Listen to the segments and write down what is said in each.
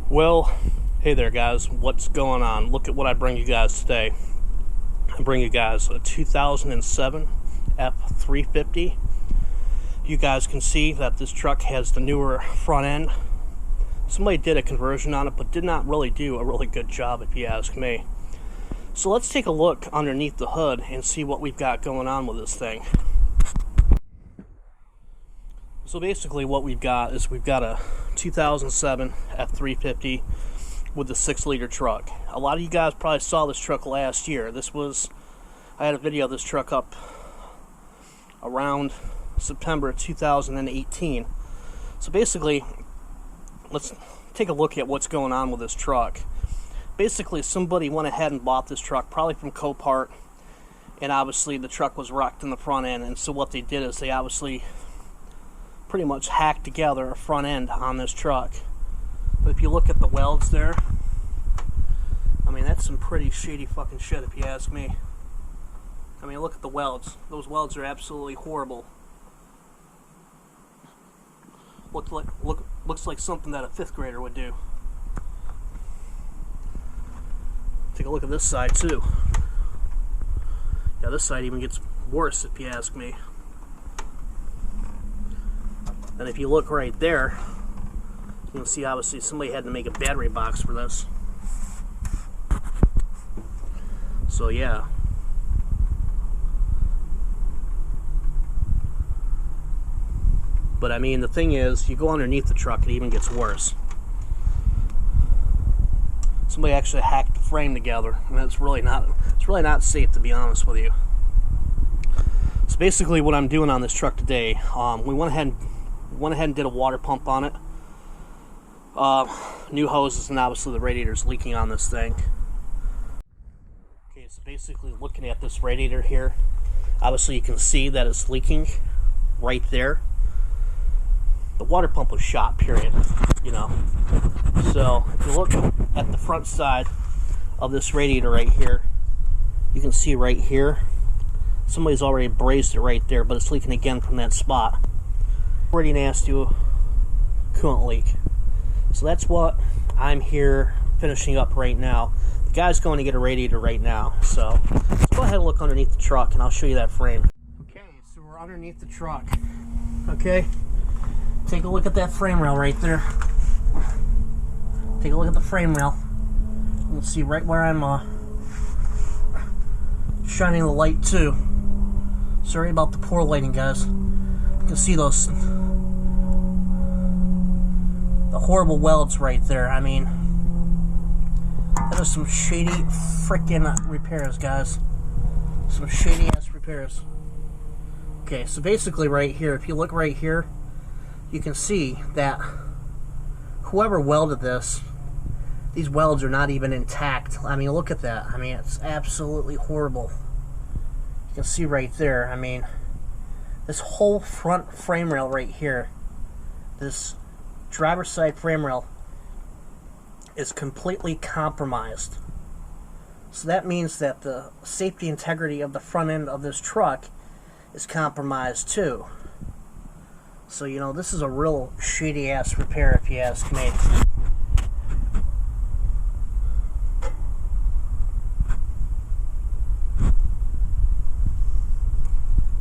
Well, hey there guys, what's going on? Look at what I bring you guys today. I bring you guys a 2007 F350. You guys can see that this truck has the newer front end. Somebody did a conversion on it, but did not really do a really good job if you ask me. So let's take a look underneath the hood and see what we've got going on with this thing. So basically what we've got is we've got a 2007 F350 with the 6-liter truck. A lot of you guys probably saw this truck last year. I had a video of this truck up around September 2018. So basically, let's take a look at what's going on with this truck. Basically, somebody went ahead and bought this truck, probably from Copart, and obviously the truck was wrecked in the front end, and so what they did is they obviously pretty much hacked together a front end on this truck. But if you look at the welds there, I mean, that's some pretty shady fucking shit if you ask me. I mean, look at the welds. Those welds are absolutely horrible. Looks like something that a 5th grader would do. Take a look at this side too. Yeah, this side even gets worse if you ask me. And if you look right there, you can see obviously somebody had to make a battery box for this. So yeah. But I mean, the thing is, you go underneath the truck, it even gets worse. Somebody actually hacked the frame together, and it's really not safe, to be honest with you. So basically what I'm doing on this truck today, we went ahead and did a water pump on it. New hoses, and obviously the radiator's leaking on this thing. Okay, so basically looking at this radiator here, obviously you can see that it's leaking right there. The water pump was shot, period, you know. So if you look at the front side of this radiator right here, you can see right here, somebody's already brazed it right there, but it's leaking again from that spot. Pretty nasty coolant leak. So that's what I'm here finishing up right now. The guy's going to get a radiator right now. So let's go ahead and look underneath the truck and I'll show you that frame. Okay, so we're underneath the truck. Okay, take a look at that frame rail right there. Take a look at the frame rail. You'll see right where I'm shining the light too. Sorry about the poor lighting, guys. You can see those the horrible welds right there. I mean, that is some shady freaking repairs, guys. Some shady ass repairs. Okay, so basically right here, if you look right here, you can see that whoever welded this, these welds are not even intact. I mean, look at that. I mean, it's absolutely horrible. You can see right there, I mean, this whole front frame rail right here, this driver's side frame rail, is completely compromised. So that means that the safety integrity of the front end of this truck is compromised too. So, you know, this is a real shady ass repair if you ask me.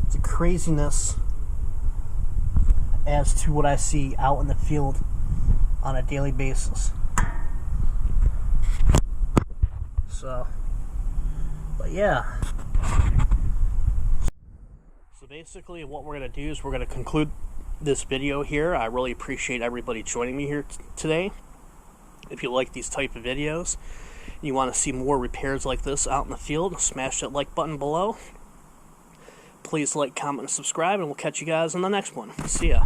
It's a craziness as to what I see out in the field on a daily basis. So, but yeah. So basically what we're going to do is we're going to conclude this video here. I really appreciate everybody joining me here today. If you like these type of videos and you want to see more repairs like this out in the field, smash that like button below. Please like, comment, and subscribe, and we'll catch you guys on the next one. See ya.